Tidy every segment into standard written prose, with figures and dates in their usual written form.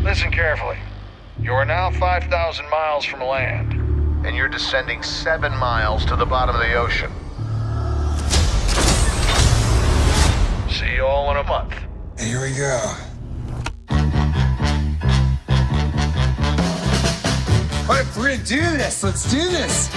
Listen carefully. You are now 5,000 miles from land, and you're descending 7 miles to the bottom of the ocean. See you all in a month. Here we go. All right, we're gonna do this. Let's do this.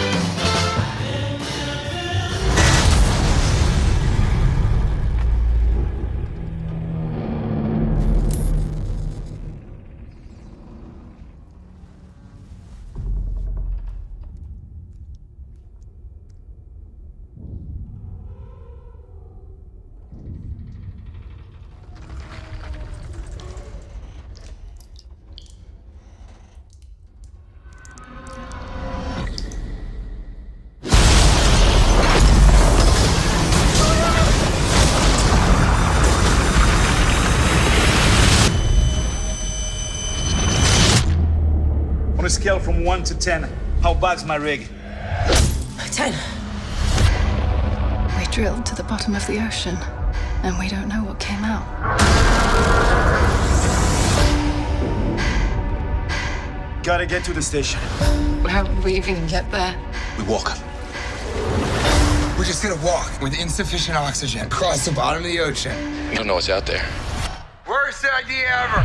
On a scale from 1 to 10, how bad's my rig? 10. We drilled to the bottom of the ocean, and we don't know what came out. Gotta get to the station. How would we even get there? We walk. We're just gonna walk with insufficient oxygen across the bottom of the ocean. You don't know what's out there. Worst idea ever.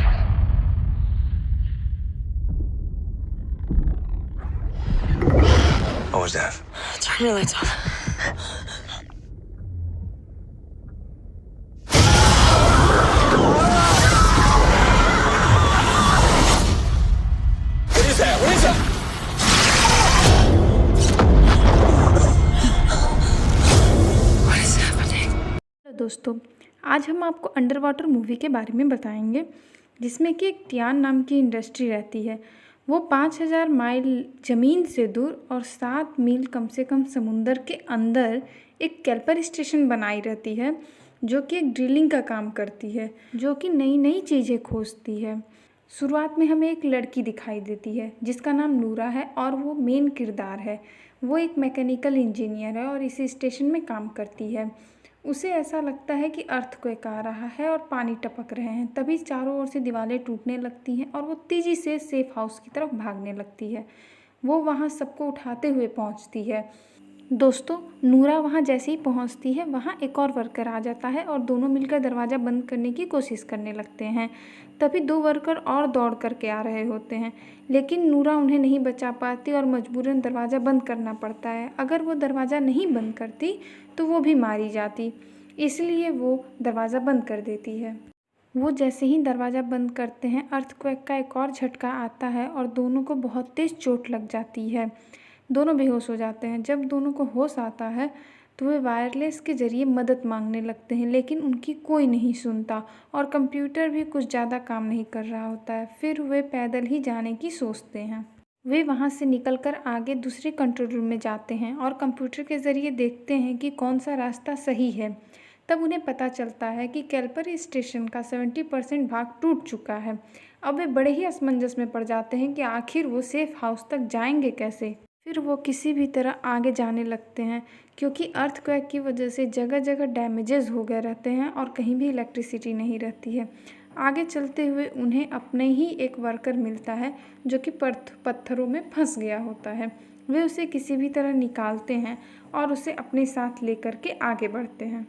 What was that? Turn your lights off. What is that? What is that? What is happening? Hello दोस्तों, आज हम आपको under water movie के बारे में बताएंगे, जिसमें कि एक टियान नाम की इंडस्ट्री रहती है। वो 5000 माइल ज़मीन से दूर और 7 मील कम से कम समुंदर के अंदर एक कैल्पर स्टेशन बनाई रहती है, जो कि एक ड्रिलिंग का काम करती है, जो कि नई नई चीज़ें खोजती है। शुरुआत में हमें एक लड़की दिखाई देती है जिसका नाम नूरा है और वो मेन किरदार है। वो एक मैकेनिकल इंजीनियर है और इस स्टेशन में काम करती है। उसे ऐसा लगता है कि अर्थक्वेक आ रहा है और पानी टपक रहे हैं। तभी चारों ओर से दीवारें टूटने लगती हैं और वो तेज़ी से सेफ हाउस की तरफ भागने लगती है। वो वहाँ सबको उठाते हुए पहुँचती है। दोस्तों, नूरा वहाँ जैसे ही पहुँचती है, वहाँ एक और वर्कर आ जाता है और दोनों मिलकर दरवाज़ा बंद करने की कोशिश करने लगते हैं। तभी 2 वर्कर और दौड़ करके आ रहे होते हैं, लेकिन नूरा उन्हें नहीं बचा पाती और मजबूरन दरवाज़ा बंद करना पड़ता है। अगर वो दरवाज़ा नहीं बंद करती तो वो भी मारी जाती, इसलिए वो दरवाज़ा बंद कर देती है। वो जैसे ही दरवाज़ा बंद करते हैं, अर्थक्वेक का एक और झटका आता है और दोनों को बहुत तेज़ चोट लग जाती है। दोनों बेहोश हो जाते हैं। जब दोनों को होश आता है तो वे वायरलेस के ज़रिए मदद मांगने लगते हैं, लेकिन उनकी कोई नहीं सुनता और कंप्यूटर भी कुछ ज़्यादा काम नहीं कर रहा होता है। फिर वे पैदल ही जाने की सोचते हैं। वे वहाँ से निकलकर आगे दूसरे कंट्रोल रूम में जाते हैं और कंप्यूटर के ज़रिए देखते हैं कि कौन सा रास्ता सही है। तब उन्हें पता चलता है कि कैल्पर स्टेशन का 70% भाग टूट चुका है। अब वे बड़े ही असमंजस में पड़ जाते हैं कि आखिर वो सेफ हाउस तक जाएंगे कैसे। फिर वो किसी भी तरह आगे जाने लगते हैं, क्योंकि अर्थक्वेक की वजह से जगह जगह डैमेजेस हो गए रहते हैं और कहीं भी इलेक्ट्रिसिटी नहीं रहती है। आगे चलते हुए उन्हें अपने ही एक वर्कर मिलता है जो कि पत्थरों में फंस गया होता है। वे उसे किसी भी तरह निकालते हैं और उसे अपने साथ लेकर के आगे बढ़ते हैं।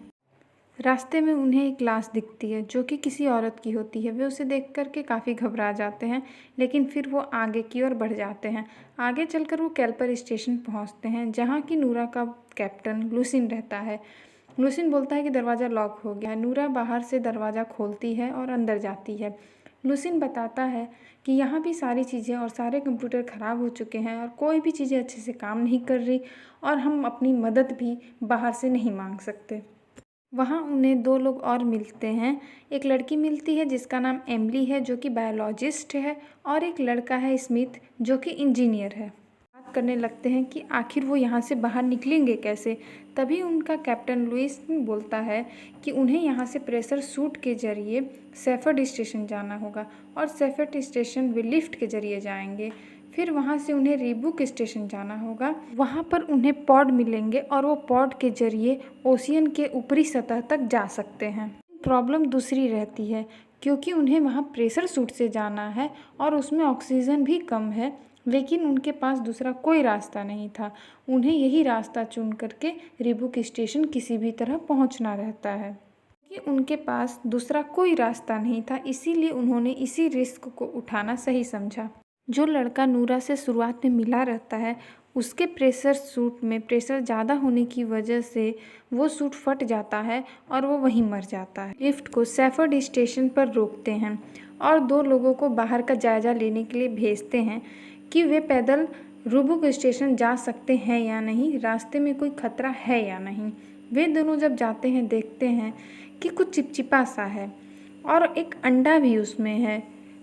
रास्ते में उन्हें एक लाश दिखती है जो कि किसी औरत की होती है। वे उसे देख कर के काफ़ी घबरा जाते हैं, लेकिन फिर वो आगे की ओर बढ़ जाते हैं। आगे चलकर वो कैल्पर स्टेशन पहुंचते हैं, जहां की नूरा का कैप्टन लुसिन रहता है। लुसिन बोलता है कि दरवाज़ा लॉक हो गया है। नूरा बाहर से दरवाज़ा खोलती है और अंदर जाती है। लुसिन बताता है कि यहाँ भी सारी चीज़ें और सारे कंप्यूटर ख़राब हो चुके हैं और कोई भी चीज़ें अच्छे से काम नहीं कर रही और हम अपनी मदद भी बाहर से नहीं मांग सकते। वहाँ उन्हें 2 लोग और मिलते हैं। एक लड़की मिलती है जिसका नाम एमिली है, जो कि बायोलॉजिस्ट है, और एक लड़का है स्मिथ, जो कि इंजीनियर है। बात करने लगते हैं कि आखिर वो यहाँ से बाहर निकलेंगे कैसे। तभी उनका कैप्टन लुइस बोलता है कि उन्हें यहाँ से प्रेशर सूट के ज़रिए सेफर्ड स्टेशन जाना होगा और सेफर्ड स्टेशन वे लिफ्ट के ज़रिए जाएंगे। फिर वहाँ से उन्हें रीबुक स्टेशन जाना होगा। वहाँ पर उन्हें पॉड मिलेंगे और वो पॉड के ज़रिए ओशियन के ऊपरी सतह तक जा सकते हैं। प्रॉब्लम दूसरी रहती है, क्योंकि उन्हें वहाँ प्रेशर सूट से जाना है और उसमें ऑक्सीजन भी कम है, लेकिन उनके पास दूसरा कोई रास्ता नहीं था। उन्हें यही रास्ता चुन करके रिबुक स्टेशन किसी भी तरह पहुँचना रहता है कि उनके पास दूसरा कोई रास्ता नहीं था, इसीलिए उन्होंने इसी रिस्क को उठाना सही समझा। जो लड़का नूरा से शुरुआत में मिला रहता है, उसके प्रेशर सूट में प्रेशर ज़्यादा होने की वजह से वो सूट फट जाता है और वो वहीं मर जाता है। लिफ्ट को सैफर्ड स्टेशन पर रोकते हैं और 2 लोगों को बाहर का जायज़ा लेने के लिए भेजते हैं कि वे पैदल रिबुक स्टेशन जा सकते हैं या नहीं, रास्ते में कोई खतरा है या नहीं। वे दोनों जब जाते हैं देखते हैं कि कुछ चिपचिपा सा है और एक अंडा भी उसमें है।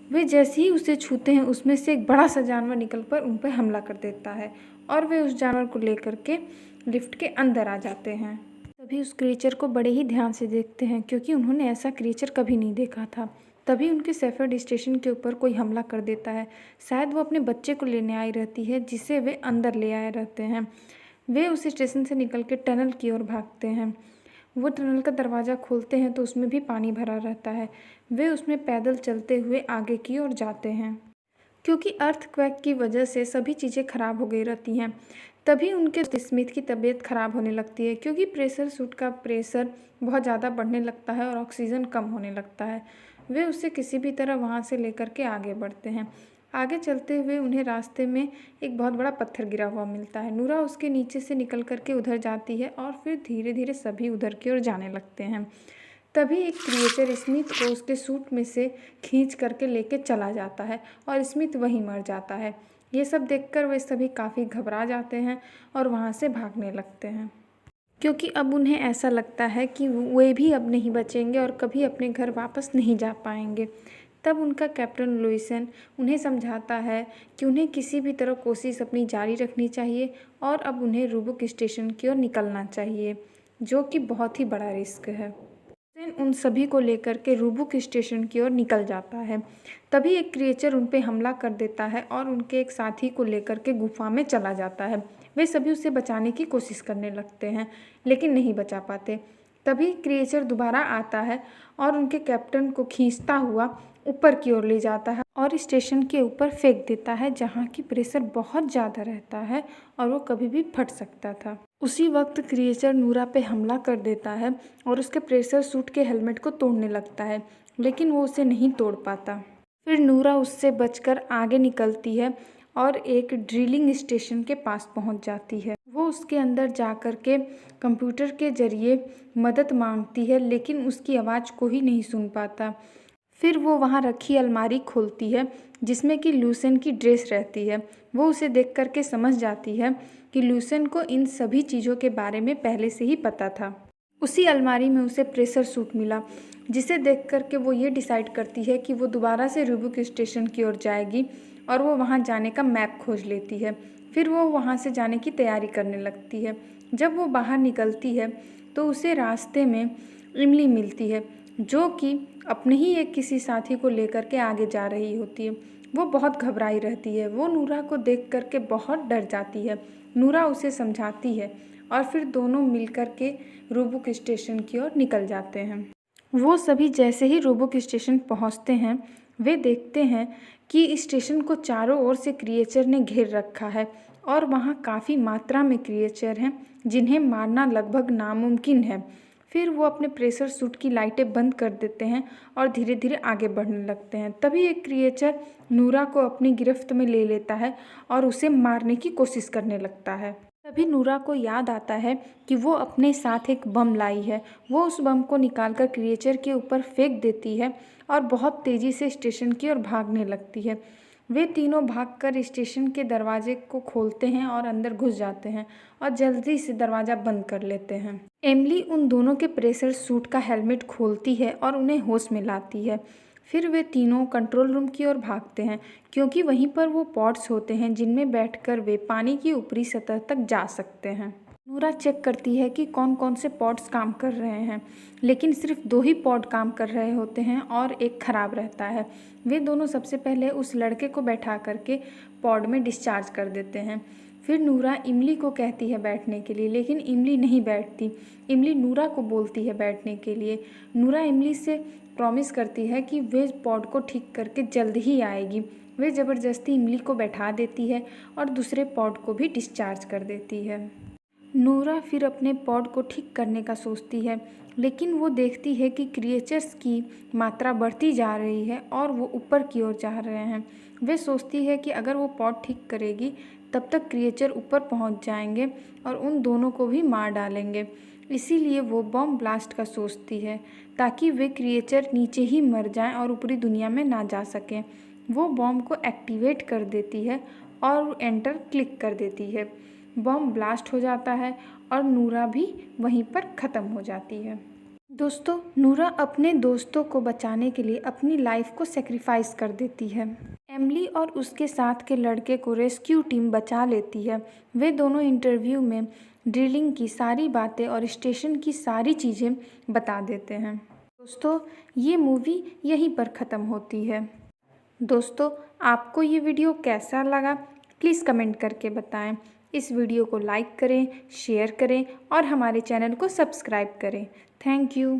वे जैसे ही उसे छूते हैं, उसमें से एक बड़ा सा जानवर निकल कर उन पर हमला कर देता है और वे उस जानवर को लेकर के लिफ्ट के अंदर आ जाते हैं। तभी उस क्रीचर को बड़े ही ध्यान से देखते हैं, क्योंकि उन्होंने ऐसा क्रीचर कभी नहीं देखा था। तभी उनके सैफर्ड स्टेशन के ऊपर कोई हमला कर देता है। शायद वो अपने बच्चे को लेने आई रहती है, जिसे वे अंदर ले आए रहते हैं। वे उस स्टेशन से निकल के टनल की ओर भागते हैं। वो टनल का दरवाज़ा खोलते हैं तो उसमें भी पानी भरा रहता है। वे उसमें पैदल चलते हुए आगे की ओर जाते हैं, क्योंकि अर्थक्वेक की वजह से सभी चीज़ें ख़राब हो गई रहती हैं। तभी उनके स्मिथ की तबीयत ख़राब होने लगती है, क्योंकि प्रेशर सूट का प्रेशर बहुत ज़्यादा बढ़ने लगता है और ऑक्सीजन कम होने लगता है। वे उसे किसी भी तरह वहाँ से लेकर के आगे बढ़ते हैं। आगे चलते हुए उन्हें रास्ते में एक बहुत बड़ा पत्थर गिरा हुआ मिलता है। नूरा उसके नीचे से निकल करके उधर जाती है और फिर धीरे धीरे सभी उधर की ओर जाने लगते हैं। तभी एक क्रिएचर स्मिथ को उसके सूट में से खींच करके लेके चला जाता है और स्मिथ वहीं मर जाता है। ये सब देखकर वे सभी काफ़ी घबरा जाते हैं और वहाँ से भागने लगते हैं, क्योंकि अब उन्हें ऐसा लगता है कि वे भी अब नहीं बचेंगे और कभी अपने घर वापस नहीं जा पाएंगे। तब उनका कैप्टन लुइसन उन्हें समझाता है कि उन्हें किसी भी तरह कोशिश अपनी जारी रखनी चाहिए और अब उन्हें रिबुक स्टेशन की ओर निकलना चाहिए, जो कि बहुत ही बड़ा रिस्क है। उन सभी को लेकर के रिबुक स्टेशन की ओर निकल जाता है। तभी एक क्रिएचर उन पे हमला कर देता है और उनके एक साथी को लेकर के गुफा में चला जाता है। वे सभी उसे बचाने की कोशिश करने लगते हैं, लेकिन नहीं बचा पाते। तभी क्रिएचर दोबारा आता है और उनके कैप्टन को खींचता हुआ ऊपर की ओर ले जाता है और स्टेशन के ऊपर फेंक देता है, जहाँ की प्रेशर बहुत ज़्यादा रहता है और वो कभी भी फट सकता था। उसी वक्त क्रिएचर नूरा पे हमला कर देता है और उसके प्रेशर सूट के हेलमेट को तोड़ने लगता है, लेकिन वो उसे नहीं तोड़ पाता। फिर नूरा उससे बचकर आगे निकलती है और एक ड्रिलिंग स्टेशन के पास पहुंच जाती है। वो उसके अंदर जा कर के कंप्यूटर के जरिए मदद मांगती है, लेकिन उसकी आवाज़ कोई नहीं सुन पाता। फिर वो वहाँ रखी अलमारी खोलती है जिसमें कि लूसेन की ड्रेस रहती है। वो उसे देख कर के समझ जाती है कि लूसेन को इन सभी चीज़ों के बारे में पहले से ही पता था। उसी अलमारी में उसे प्रेशर सूट मिला, जिसे देख कर के वो ये डिसाइड करती है कि वो दोबारा से रिबुक स्टेशन की ओर जाएगी और वो वहाँ जाने का मैप खोज लेती है। फिर वो वहाँ से जाने की तैयारी करने लगती है। जब वो बाहर निकलती है तो उसे रास्ते में इमली मिलती है, जो कि अपने ही एक किसी साथी को लेकर के आगे जा रही होती है। वो बहुत घबराई रहती है। वो नूरा को देख कर के बहुत डर जाती है। नूरा उसे समझाती है और फिर दोनों मिलकर के रिबुक स्टेशन की ओर निकल जाते हैं। वो सभी जैसे ही रिबुक स्टेशन पहुंचते हैं, वे देखते हैं कि स्टेशन को चारों ओर से क्रिएचर ने घेर रखा है और वहाँ काफ़ी मात्रा में क्रिएचर हैं जिन्हें मारना लगभग नामुमकिन है। फिर वो अपने प्रेशर सूट की लाइटें बंद कर देते हैं और धीरे धीरे आगे बढ़ने लगते हैं। तभी एक क्रिएचर नूरा को अपनी गिरफ्त में ले लेता है और उसे मारने की कोशिश करने लगता है। तभी नूरा को याद आता है कि वो अपने साथ एक बम लाई है। वो उस बम को निकालकर क्रिएचर के ऊपर फेंक देती है और बहुत तेज़ी से स्टेशन की ओर भागने लगती है। वे तीनों भागकर स्टेशन के दरवाजे को खोलते हैं और अंदर घुस जाते हैं और जल्दी से दरवाज़ा बंद कर लेते हैं। एमिली उन दोनों के प्रेशर सूट का हेलमेट खोलती है और उन्हें होश में लाती है। फिर वे तीनों कंट्रोल रूम की ओर भागते हैं, क्योंकि वहीं पर वो पॉड्स होते हैं जिनमें बैठकर वे पानी की ऊपरी सतह तक जा सकते हैं। नूरा चेक करती है कि कौन कौन से पॉड्स काम कर रहे हैं, लेकिन सिर्फ 2 ही पॉड काम कर रहे होते हैं और एक ख़राब रहता है। वे दोनों सबसे पहले उस लड़के को बैठा करके पॉड में डिस्चार्ज कर देते हैं। फिर नूरा इमली को कहती है बैठने के लिए, लेकिन इमली नहीं बैठती। इमली नूरा को बोलती है बैठने के लिए। नूरा इमली से प्रॉमिस करती है कि वे पॉड को ठीक करके जल्द ही आएगी। वे ज़बरदस्ती इमली को बैठा देती है और दूसरे पॉड को भी डिस्चार्ज कर देती है। नूरा फिर अपने पॉड को ठीक करने का सोचती है, लेकिन वो देखती है कि क्रिएचर्स की मात्रा बढ़ती जा रही है और वो ऊपर की ओर जा रहे हैं। वे सोचती है कि अगर वो पॉड ठीक करेगी तब तक क्रिएचर ऊपर पहुंच जाएंगे और उन दोनों को भी मार डालेंगे। इसीलिए वो बॉम्ब ब्लास्ट का सोचती है ताकि वे क्रिएचर नीचे ही मर जाएं और ऊपरी दुनिया में ना जा सकें। वो बॉम्ब को एक्टिवेट कर देती है और एंटर क्लिक कर देती है। बॉम्ब ब्लास्ट हो जाता है और नूरा भी वहीं पर ख़त्म हो जाती है। दोस्तों, नूरा अपने दोस्तों को बचाने के लिए अपनी लाइफ को सेक्रीफाइस कर देती है। एमिली और उसके साथ के लड़के को रेस्क्यू टीम बचा लेती है। वे दोनों इंटरव्यू में ड्रिलिंग की सारी बातें और स्टेशन की सारी चीज़ें बता देते हैं। दोस्तों, ये मूवी यहीं पर ख़त्म होती है। दोस्तों, आपको ये वीडियो कैसा लगा प्लीज़ कमेंट करके बताएं। इस वीडियो को लाइक करें, शेयर करें और हमारे चैनल को सब्सक्राइब करें। Thank you.